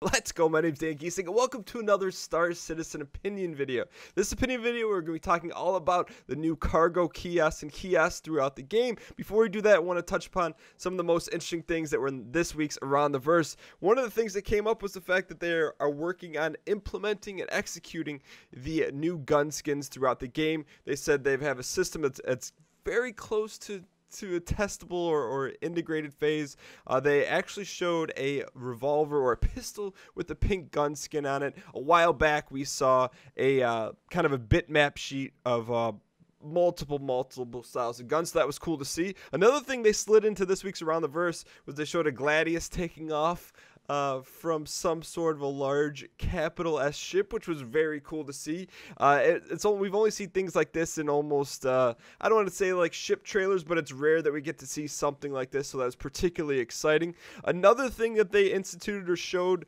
Let's go, my name's Gheesling, and welcome to another Star Citizen opinion video. This opinion video, we're going to be talking all about the new cargo kiosks and kiosks throughout the game. Before we do that, I want to touch upon some of the most interesting things that were in this week's Around the Verse. One of the things that came up was the fact that they are working on implementing and executing the new gun skins throughout the game. They said they have a system that's very close to a testable or integrated phase. They actually showed a revolver or a pistol with the pink gun skin on it. A while back, we saw a kind of a bitmap sheet of multiple styles of guns, so that was cool to see. Another thing they slid into this week's Around the Verse was they showed a Gladius taking off from some sort of a large capital S ship, which was very cool to see. We've only seen things like this in almost I don't want to say like ship trailers, but it's rare that we get to see something like this, so that's particularly exciting. Another thing that they instituted or showed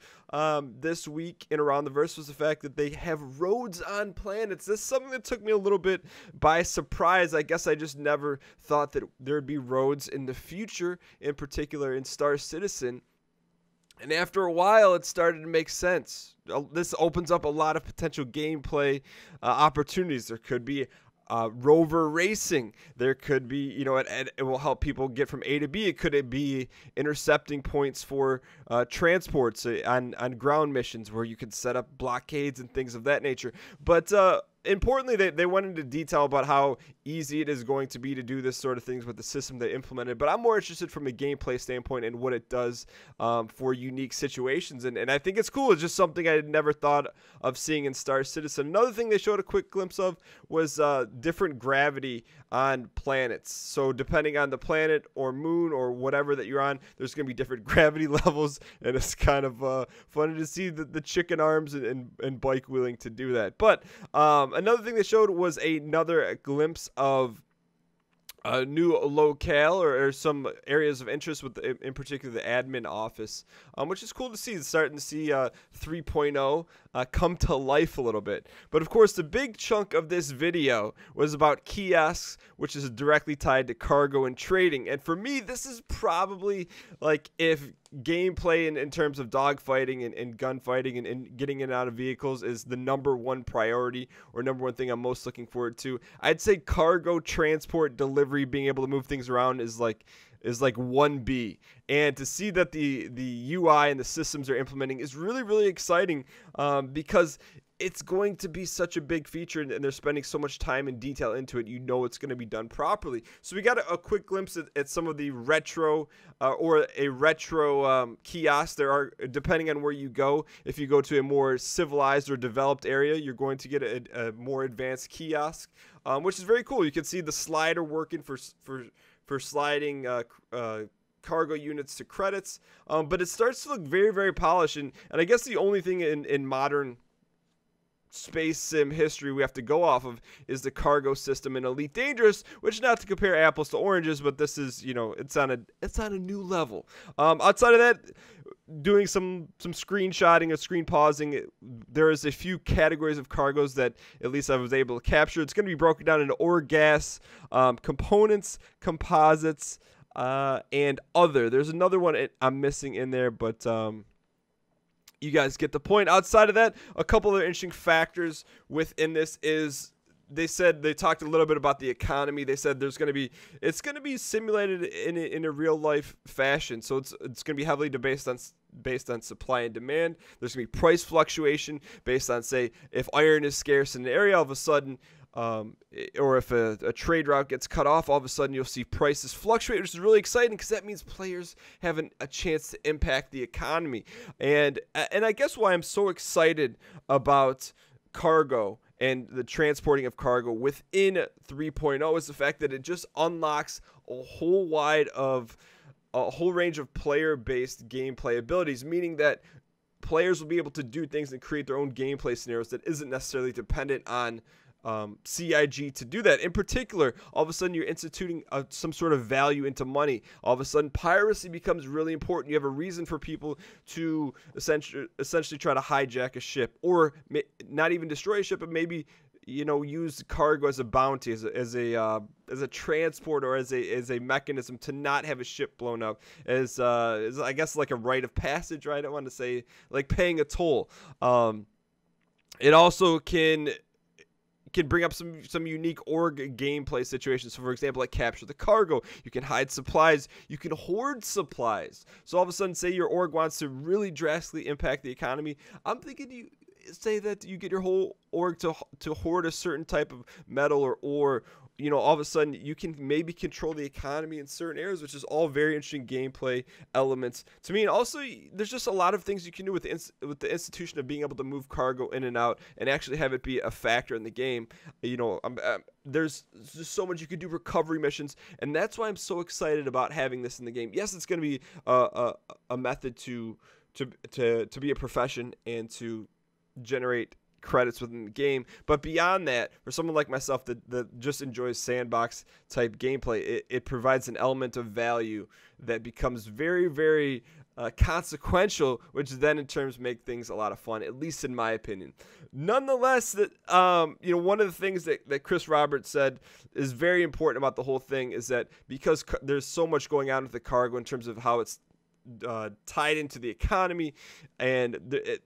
this week in Around the Verse was the fact that they have roads on planets. This is something that took me a little bit by surprise. I guess I just never thought that there'd be roads in the future, in particular in Star Citizen. And after a while, it started to make sense. This opens up a lot of potential gameplay opportunities. There could be rover racing. There could be, it will help people get from A to B. It could be intercepting points for transports on ground missions where you could set up blockades and things of that nature. But importantly, they went into detail about how easy it is going to be to do this sort of things with the system they implemented. But I'm more interested from a gameplay standpoint and what it does for unique situations. And I think it's cool. It's just something I had never thought of seeing in Star Citizen. Another thing they showed a quick glimpse of was different gravity on planets. So depending on the planet or moon or whatever that you're on, there's going to be different gravity levels. And it's kind of funny to see the chicken arms and bike wheeling to do that. But another thing they showed was another glimpse of a new locale or some areas of interest with, in particular, the admin office, which is cool to see. Starting to see 3.0 come to life a little bit. But of course, the big chunk of this video was about kiosks, which is directly tied to cargo and trading. And for me, this is probably like if gameplay in terms of dogfighting and gunfighting and getting in and out of vehicles is the #1 priority or #1 thing I'm most looking forward to, I'd say cargo, transport, delivery, being able to move things around is like 1B. And to see that the UI and the systems they're implementing is really, really exciting because it's going to be such a big feature, and they're spending so much time and detail into it. It's going to be done properly. So we got a quick glimpse at some of the retro kiosks. There are, depending on where you go, if you go to a more civilized or developed area, you're going to get a more advanced kiosk, which is very cool. You can see the slider working for sliding cargo units to credits, but it starts to look very, very polished. And I guess the only thing in modern space sim history we have to go off of is the cargo system in Elite Dangerous, which, not to compare apples to oranges, but this is, it's on a new level. Outside of that, doing some screenshotting or screen pausing, there is a few categories of cargoes that at least I was able to capture. It's going to be broken down into ore, gas, components, composites, and other. There's another one I'm missing in there, but you guys get the point. Outside of that, a couple of interesting factors within this is they talked a little bit about the economy. They said it's going to be simulated in a real life fashion. So it's going to be heavily based on supply and demand. There's going to be price fluctuation based on, say, if iron is scarce in an area, all of a sudden, or if a trade route gets cut off, all of a sudden you'll see prices fluctuate, which is really exciting because that means players have a chance to impact the economy. And I guess why I'm so excited about cargo and the transporting of cargo within 3.0 is the fact that it just unlocks a whole range of player-based gameplay abilities, meaning that players will be able to do things and create their own gameplay scenarios that isn't necessarily dependent on CIG to do that. In particular, all of a sudden you're instituting some sort of value into money. All of a sudden piracy becomes really important. You have a reason for people to essentially try to hijack a ship, or not even destroy a ship, but maybe use cargo as a bounty, as a transport, or as a mechanism to not have a ship blown up, as I guess like a rite of passage, right? I don't want to say like paying a toll. It also can bring up some unique org gameplay situations. So for example, like capture the cargo, you can hide supplies, you can hoard supplies. So all of a sudden, say your org wants to really drastically impact the economy, I'm thinking you say that you get your whole org to hoard a certain type of metal or ore. All of a sudden you can maybe control the economy in certain areas, which is all very interesting gameplay elements to me. And also, there's just a lot of things you can do with the institution of being able to move cargo in and out and actually have it be a factor in the game. There's just so much you could do, recovery missions, and that's why I'm so excited about having this in the game. Yes, it's going to be a method to be a profession and to generate credits within the game, but beyond that, for someone like myself that just enjoys sandbox type gameplay, it provides an element of value that becomes very, very consequential, which then in terms make things a lot of fun, at least in my opinion. Nonetheless, that one of the things that Chris Roberts said is very important about the whole thing is that because there's so much going on with the cargo in terms of how it's tied into the economy, and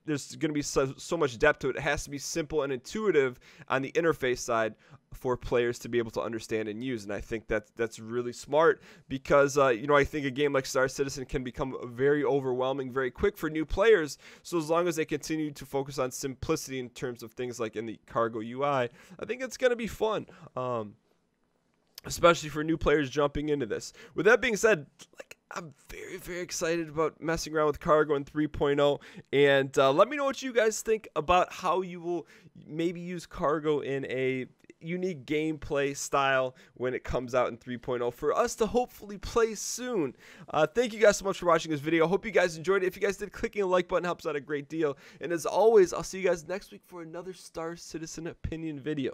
there's going to be so much depth to it. It has to be simple and intuitive on the interface side for players to be able to understand and use. And I think that's really smart because I think a game like Star Citizen can become very overwhelming very quick for new players. So as long as they continue to focus on simplicity in terms of things like in the cargo UI, I think it's going to be fun. Especially for new players jumping into this. With that being said, I'm very, very excited about messing around with Cargo in 3.0, and let me know what you guys think about how you will maybe use Cargo in a unique gameplay style when it comes out in 3.0 for us to hopefully play soon. Thank you guys so much for watching this video. Hope you guys enjoyed it. If you guys did, clicking the like button helps out a great deal. And as always, I'll see you guys next week for another Star Citizen opinion video.